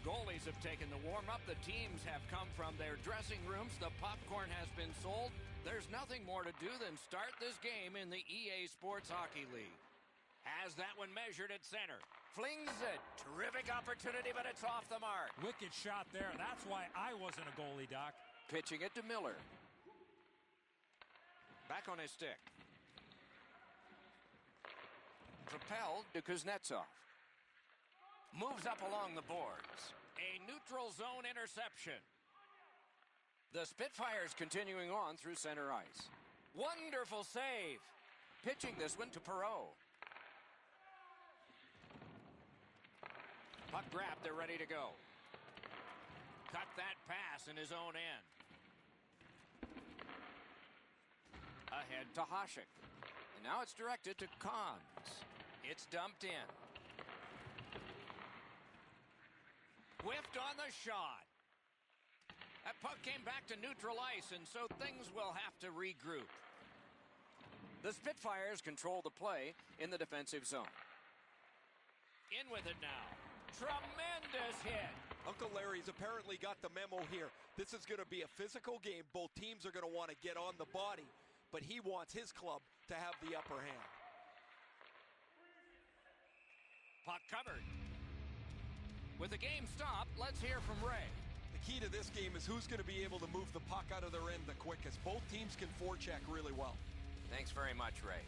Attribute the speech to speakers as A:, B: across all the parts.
A: goalies have taken the warm-up. The teams have come from their dressing rooms. The popcorn has been sold. There's nothing more to do than start this game in the EA Sports Hockey League. Has that one measured at center. Flings it. Terrific opportunity, but it's off the mark.
B: Wicked shot there. That's why I wasn't a goalie, Doc.
A: Pitching it to Miller. Back on his stick. Propelled to Kuznetsov. Moves up along the boards. A neutral zone interception. The Spitfires continuing on through center ice. Wonderful save. Pitching this one to Perreault. Puck grabbed, they're ready to go. Cut that pass in his own end. Ahead to Hasek. And now it's directed to Cons. It's dumped in. Whiffed on the shot. That puck came back to neutral ice, and so things will have to regroup. The Spitfires control the play in the defensive zone. In with it now. Tremendous hit.
C: Uncle Larry's apparently got the memo here. This is going to be a physical game. Both teams are going to want to get on the body, but he wants his club to have the upper hand.
A: Puck covered. With the game stopped, let's hear from Ray.
C: The key to this game is who's going to be able to move the puck out of their end the quickest. Both teams can forecheck really well.
A: Thanks very much, Ray.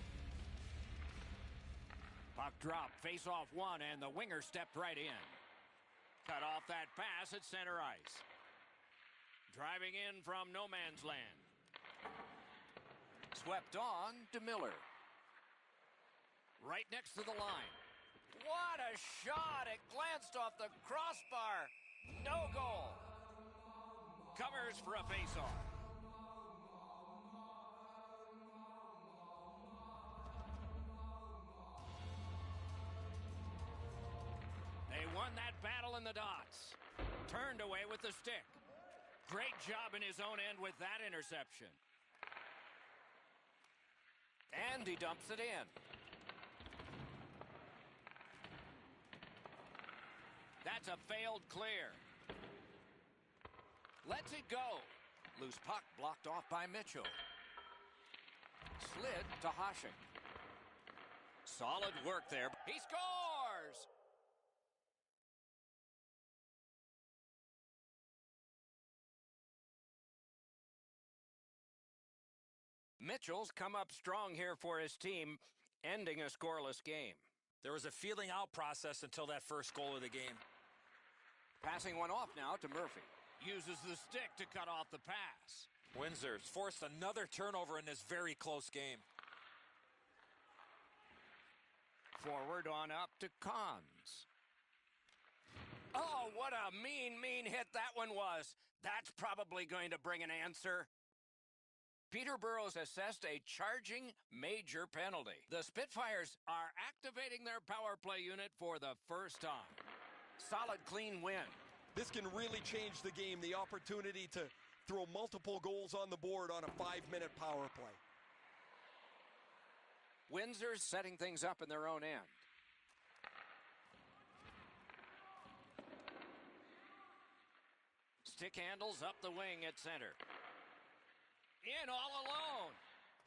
A: Puck dropped, face-off one, and the winger stepped right in. Cut off that pass at center ice. Driving in from no man's land. Swept on to Miller. Right next to the line. What a shot! It glanced off the crossbar. No goal. Covers for a face-off. They won that battle in the dots. Turned away with the stick. Great job in his own end with that interception. And he dumps it in. That's a failed clear. Lets it go. Loose puck blocked off by Mitchell. Slid to Hasek. Solid work there. He scores! Mitchell's come up strong here for his team, ending a scoreless game.
B: There was a feeling out process until that first goal of the game.
A: Passing one off now to Murphy. Uses the stick to cut off the pass.
B: Windsor's forced another turnover in this very close game.
A: Forward on up to Cons. Oh, what a mean hit that one was. That's probably going to bring an answer. Peterborough's assessed a charging major penalty. The Spitfires are activating their power play unit for the first time. Solid, clean win.
C: This can really change the game, the opportunity to throw multiple goals on the board on a 5-minute power play.
A: Windsor's setting things up in their own end. Stick handles up the wing at center. In all alone.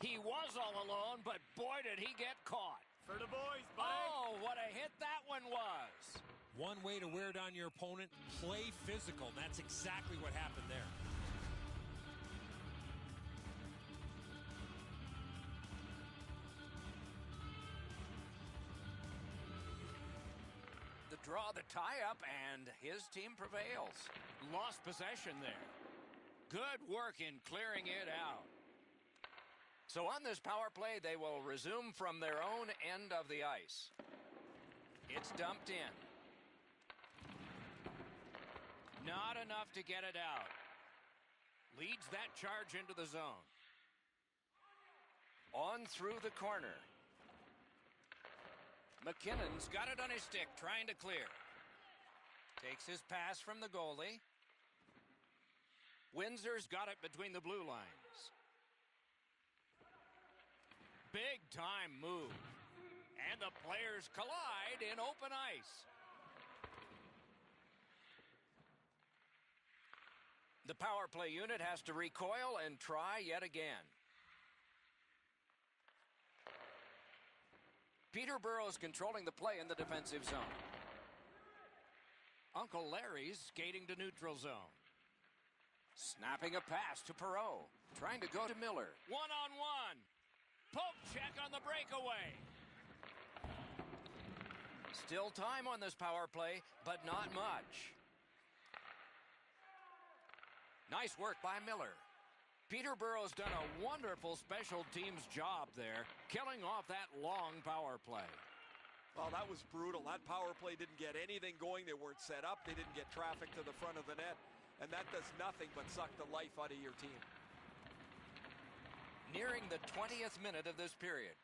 A: He was all alone, but boy, did he get caught.
D: For the boys, buddy.
A: Oh, what a hit that one was.
B: One way to wear down your opponent, play physical. And that's exactly what happened there.
A: The draw, the tie-up, and his team prevails. Lost possession there. Good work in clearing it out. So on this power play, they will resume from their own end of the ice. It's dumped in. Not enough to get it out. Leads that charge into the zone. On through the corner. McKinnon's got it on his stick, trying to clear. Takes his pass from the goalie. Windsor's got it between the blue lines. Big time move. And the players collide in open ice. The power play unit has to recoil and try yet again. Peterborough's controlling the play in the defensive zone. Uncle Larry's skating to neutral zone. Snapping a pass to Perot. Trying to go to Miller. One-on-one. Poke check on the breakaway. Still time on this power play, but not much. Nice work by Miller. Peterborough's done a wonderful special teams job there, killing off that long power play.
C: Well, that was brutal. That power play didn't get anything going. They weren't set up. They didn't get traffic to the front of the net. And that does nothing but suck the life out of your team.
A: Nearing the 20th minute of this period.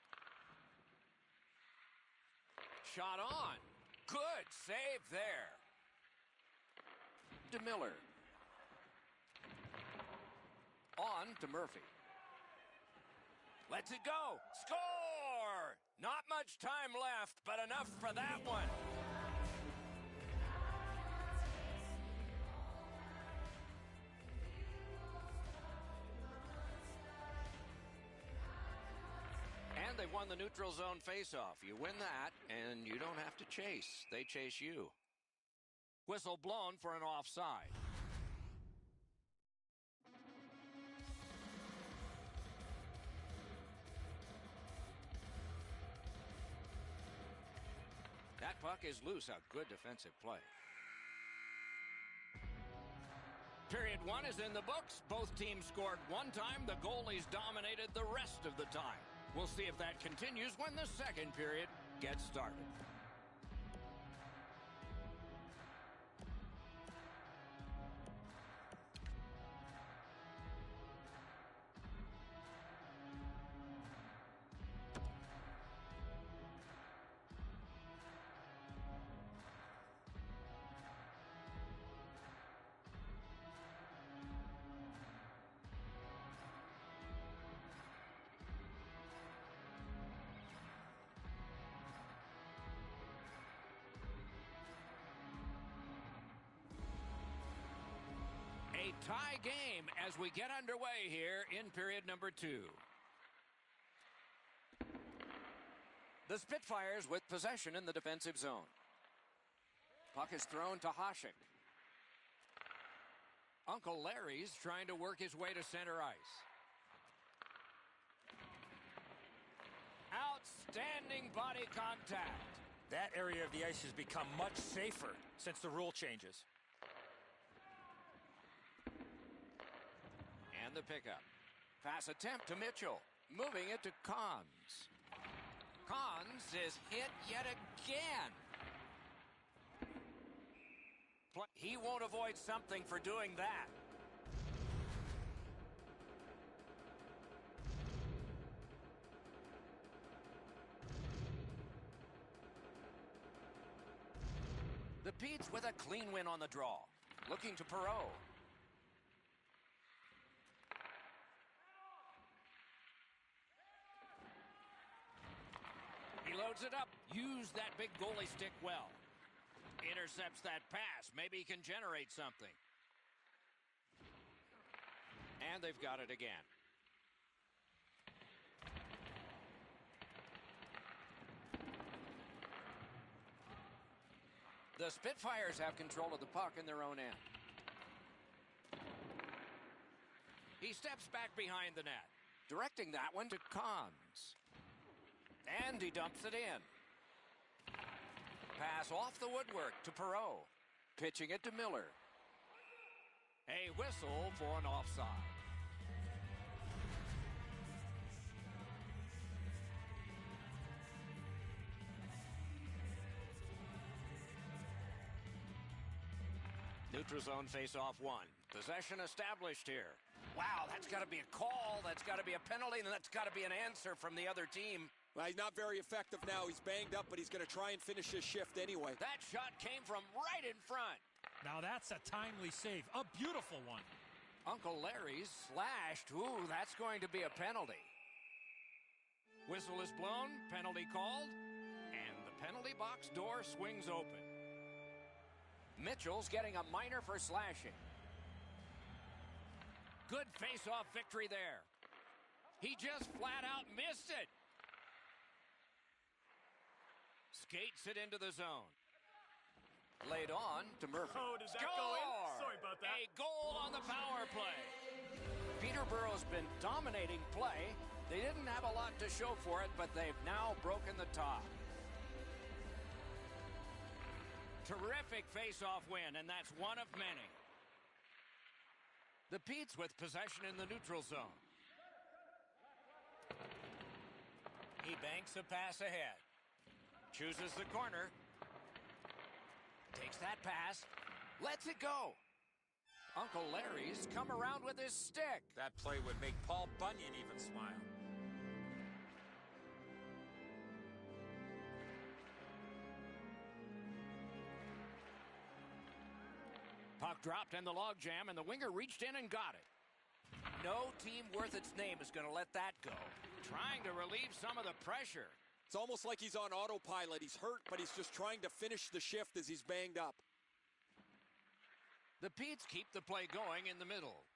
A: Shot on. Good save there. To Miller. On to Murphy. Lets it go. Score! Not much time left, but enough for that one. And they won the neutral zone faceoff. You win that, and you don't have to chase. They chase you. Whistle blown for an offside. That puck is loose. A good defensive play. Period one is in the books. Both teams scored one time. The goalies dominated the rest of the time. We'll see if that continues when the second period gets started. A tie game as we get underway here in period number 2. The Spitfires with possession in the defensive zone. Puck is thrown to Hasek. Uncle Larry's trying to work his way to center ice. Outstanding body contact.
D: That area of the ice has become much safer since the rule changes.
A: And the pickup. Pass attempt to Mitchell. Moving it to Cons. Cons is hit yet again. He won't avoid something for doing that. The Petes with a clean win on the draw. Looking to Perot. He loads it up. Use that big goalie stick well. Intercepts that pass. Maybe he can generate something. And they've got it again. The Spitfires have control of the puck in their own end. He steps back behind the net, directing that one to Cons. And he dumps it in. Pass off the woodwork to Perot. Pitching it to Miller. A whistle for an offside. Neutral zone face-off 1. Possession established here. Wow, that's got to be a call. That's got to be a penalty, and that's got to be an answer from the other team.
C: Well, he's not very effective now. He's banged up, but he's going to try and finish his shift anyway.
A: That shot came from right in front.
D: Now that's a timely save. A beautiful one.
A: Uncle Larry's slashed. Ooh, that's going to be a penalty. Whistle is blown, penalty called, and the penalty box door swings open. Mitchell's getting a minor for slashing. Good face-off victory there. He just flat out missed it. Skates it into the zone. Laid on to Murphy.
E: Oh, does that go in? Sorry about that.
A: A goal on the power play. Peterborough's been dominating play. They didn't have a lot to show for it, but they've now broken the top. Terrific face-off win, and that's one of many. The Petes with possession in the neutral zone. He banks a pass ahead. Chooses the corner. Takes that pass. Lets it go. Uncle Larry's come around with his stick.
D: That play would make Paul Bunyan even smile.
A: Puck dropped in the logjam, and the winger reached in and got it. No team worth its name is going to let that go. Trying to relieve some of the pressure.
C: It's almost like he's on autopilot. He's hurt, but he's just trying to finish the shift as he's banged up.
A: The Petes keep the play going in the middle.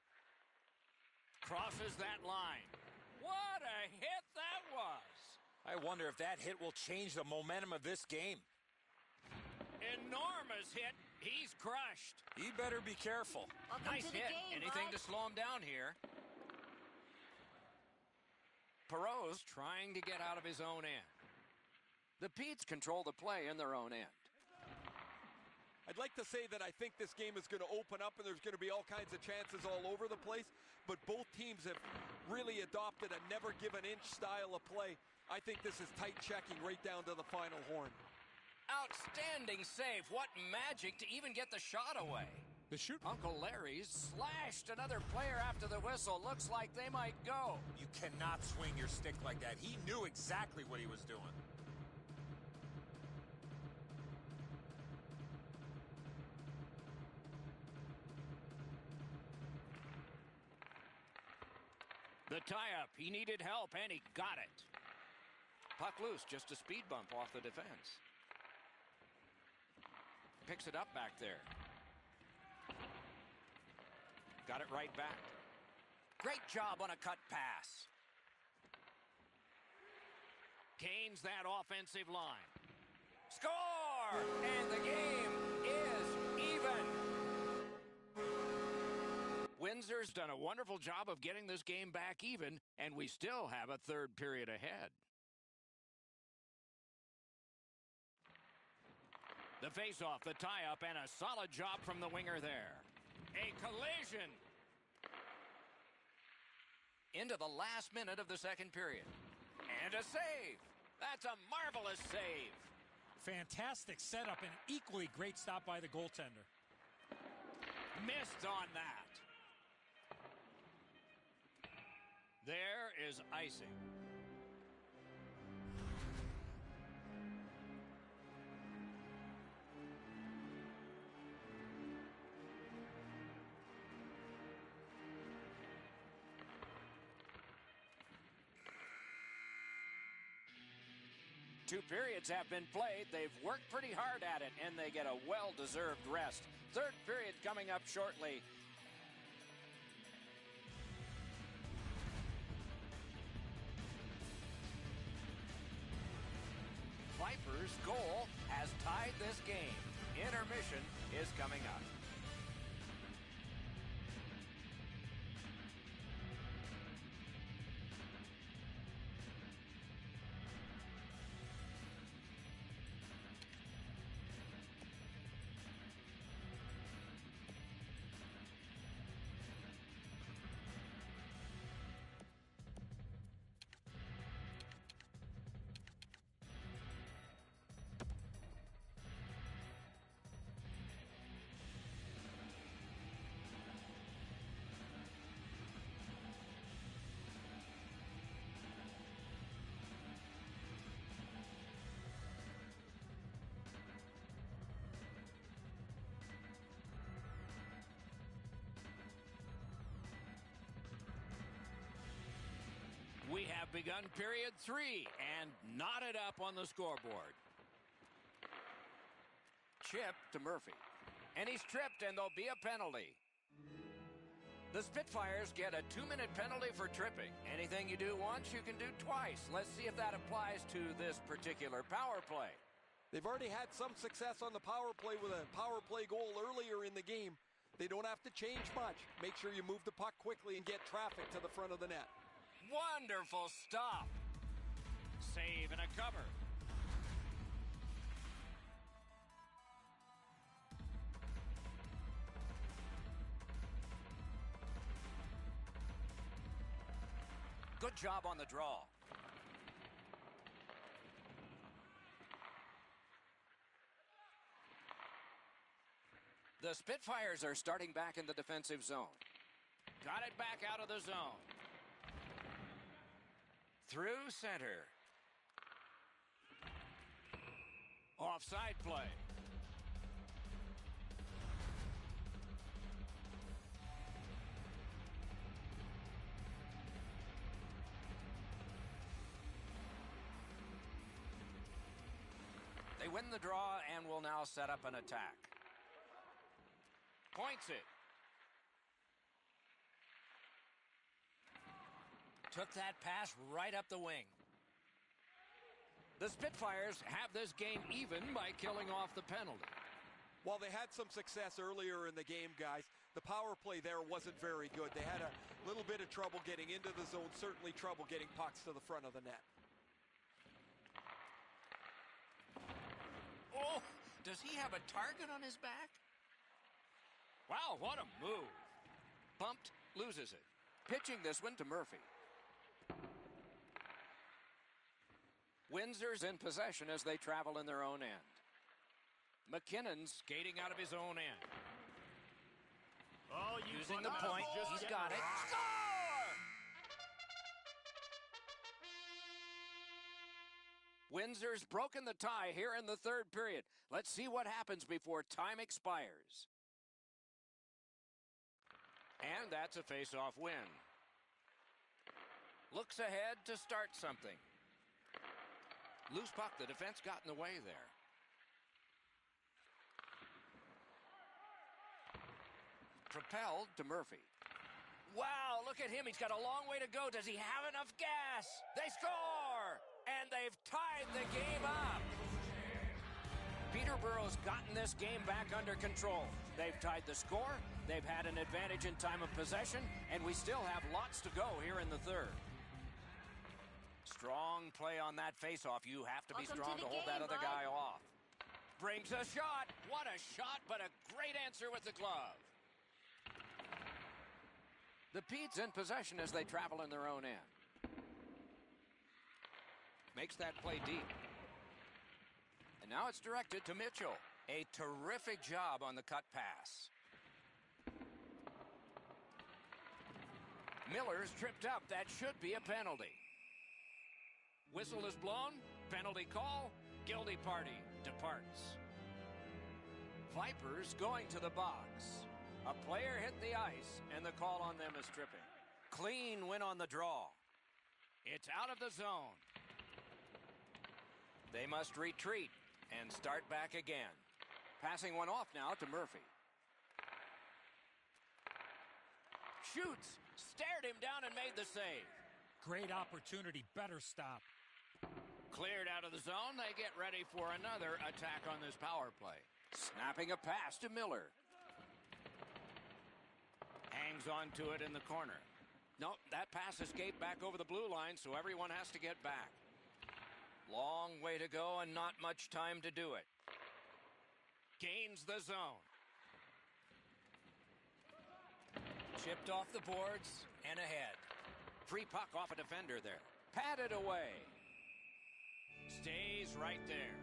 A: Crosses that line. What a hit that was!
D: I wonder if that hit will change the momentum of this game.
A: Enormous hit. He's crushed.
D: He better be careful.
F: Welcome
A: Nice
F: to the
A: hit.
F: game,
A: Anything
F: bud.
A: to slow him down here. Perot's trying to get out of his own end. The Petes control the play in their own end.
C: I'd like to say that I think this game is going to open up and there's going to be all kinds of chances all over the place, but both teams have really adopted a never-give-an-inch style of play. I think this is tight checking right down to the final horn.
A: Outstanding save. What magic to even get the shot away.
B: The shoot.
A: Uncle Larry's slashed another player after the whistle. Looks like they might go.
D: You cannot swing your stick like that. He knew exactly what he was doing.
A: The tie-up. He needed help, and he got it. Puck loose. Just a speed bump off the defense. Picks it up back there. Got it right back. Great job on a cut pass. Gains that offensive line. Score! And the game is even. Windsor's done a wonderful job of getting this game back even, and we still have a third period ahead. The face-off, the tie-up, and a solid job from the winger there. A collision. Into the last minute of the second period. And a save. That's a marvelous save.
B: Fantastic setup and equally great stop by the goaltender.
A: Missed on that. There is icing. Two periods have been played. They've worked pretty hard at it, and they get a well-deserved rest. Third period coming up shortly. Viper's goal has tied this game. Intermission is coming up. We have begun period 3 and knotted up on the scoreboard. Chip to Murphy. And he's tripped, and there'll be a penalty. The Spitfires get a 2-minute penalty for tripping. Anything you do once, you can do twice. Let's see if that applies to this particular power play.
C: They've already had some success on the power play with a power play goal earlier in the game. They don't have to change much. Make sure you move the puck quickly and get traffic to the front of the net.
A: Wonderful stop. Save and a cover. Good job on the draw. The Spitfires are starting back in the defensive zone. Got it back out of the zone. Through center. Offside play. They win the draw and will now set up an attack. Points it. Took that pass right up the wing. The Spitfires have this game even by killing off the penalty.
C: While they had some success earlier in the game, guys, the power play there wasn't very good. They had a little bit of trouble getting into the zone, certainly trouble getting pucks to the front of the net.
A: Oh, does he have a target on his back? Wow, what a move. Bumped, loses it. Pitching this one to Murphy. Windsor's in possession as they travel in their own end. McKinnon's skating out of his own end.
E: Oh,
A: using the point. He's got it. Score! Windsor's broken the tie here in the third period. Let's see what happens before time expires. And that's a face-off win. Looks ahead to start something. Loose puck, the defense got in the way there. Propelled to Murphy. Wow, look at him. He's got a long way to go. Does he have enough gas? They score! And they've tied the game up. Peterborough's gotten this game back under control. They've tied the score. They've had an advantage in time of possession, and we still have lots to go here in the third. Strong play on that faceoff. You have to be strong to hold that other guy off. Brings a shot. What a shot, but a great answer with the glove. The Pete's in possession as they travel in their own end. Makes that play deep. And now it's directed to Mitchell. A terrific job on the cut pass. Miller's tripped up. That should be a penalty. Whistle is blown. Penalty call. Guilty party departs. Vipers going to the box. A player hit the ice, and the call on them is tripping. Clean win on the draw. It's out of the zone. They must retreat and start back again. Passing one off now to Murphy. Shoots, stared him down and made the save.
B: Great opportunity, better stop.
A: Cleared out of the zone, they get ready for another attack on this power play. Snapping a pass to Miller. Hangs on to it in the corner. No, that pass escaped back over the blue line, so everyone has to get back. Long way to go and not much time to do it. Gains the zone. Chipped off the boards and ahead. Free puck off a defender there. Patted away. Stays right there.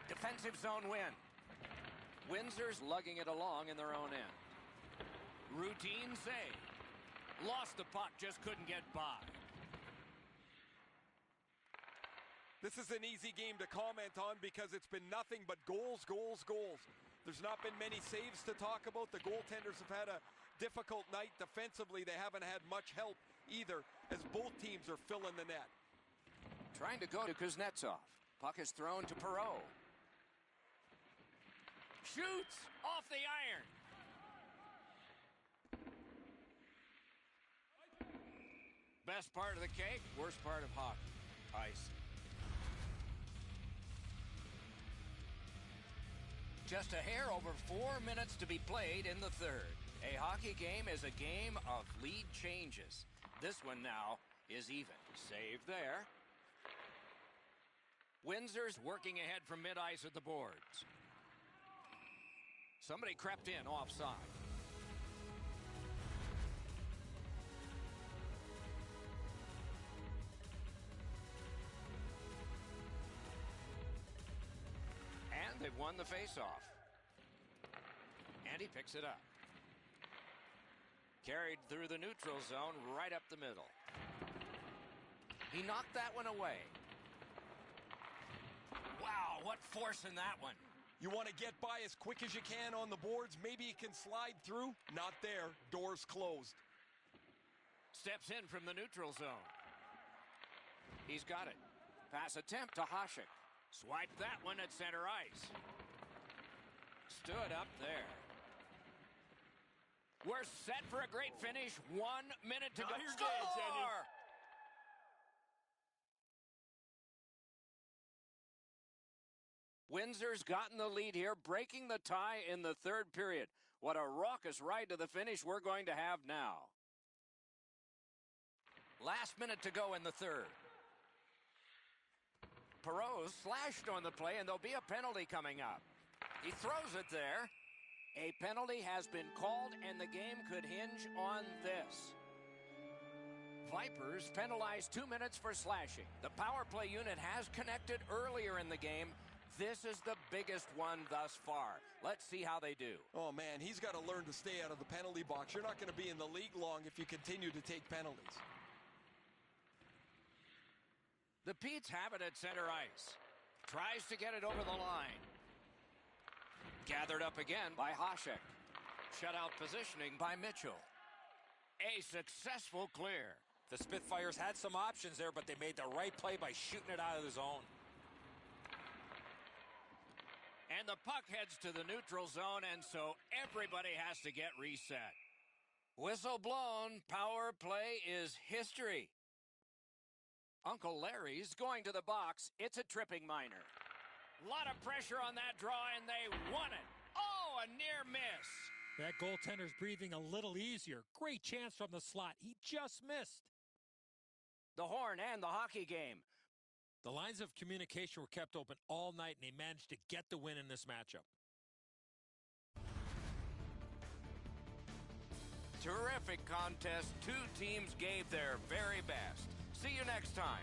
A: Defensive zone win. Windsor's lugging it along in their own end. Routine save. Lost the puck, just couldn't get by.
C: This is an easy game to comment on because it's been nothing but goals, goals, goals. There's not been many saves to talk about. The goaltenders have had a difficult night. Defensively, they haven't had much help either as both teams are filling the net.
A: Trying to go to Kuznetsov. Puck is thrown to Perot. Shoots off the iron. Best part of the cake, worst part of hockey. Ice. Just a hair over 4 minutes to be played in the third. A hockey game is a game of lead changes. This one now is even. Save there. Windsor's working ahead from mid-ice at the boards. Somebody crept in offside. And they've won the faceoff. And he picks it up. Carried through the neutral zone right up the middle. He knocked that one away. Wow, what force in that one.
C: You want to get by as quick as you can on the boards. Maybe you can slide through. Not there. Doors closed.
A: Steps in from the neutral zone. He's got it. Pass attempt to Hasek. Swiped that one at center ice. Stood up there. We're set for a great finish. 1 minute to go.
E: Not your day, Sandy.
A: Score! Windsor's gotten the lead here, breaking the tie in the third period. What a raucous ride to the finish we're going to have now. Last minute to go in the third. Perot slashed on the play, and there'll be a penalty coming up. He throws it there. A penalty has been called, and the game could hinge on this. Vipers penalized 2 minutes for slashing. The power play unit has connected earlier in the game. This is the biggest one thus far. Let's see how they do.
C: Oh, man, he's got to learn to stay out of the penalty box. You're not going to be in the league long if you continue to take penalties.
A: The Petes have it at center ice. Tries to get it over the line. Gathered up again by Hasek. Shutout positioning by Mitchell. A successful clear.
D: The Spitfires had some options there, but they made the right play by shooting it out of the zone.
A: And the puck heads to the neutral zone, and so everybody has to get reset. Whistle blown. Power play is history. Uncle Larry's going to the box. It's a tripping minor. A lot of pressure on that draw, and they won it. Oh, a near miss.
B: That goaltender's breathing a little easier. Great chance from the slot. He just missed.
A: The horn and the hockey game.
B: The lines of communication were kept open all night, and they managed to get the win in this matchup.
A: Terrific contest. Two teams gave their very best. See you next time.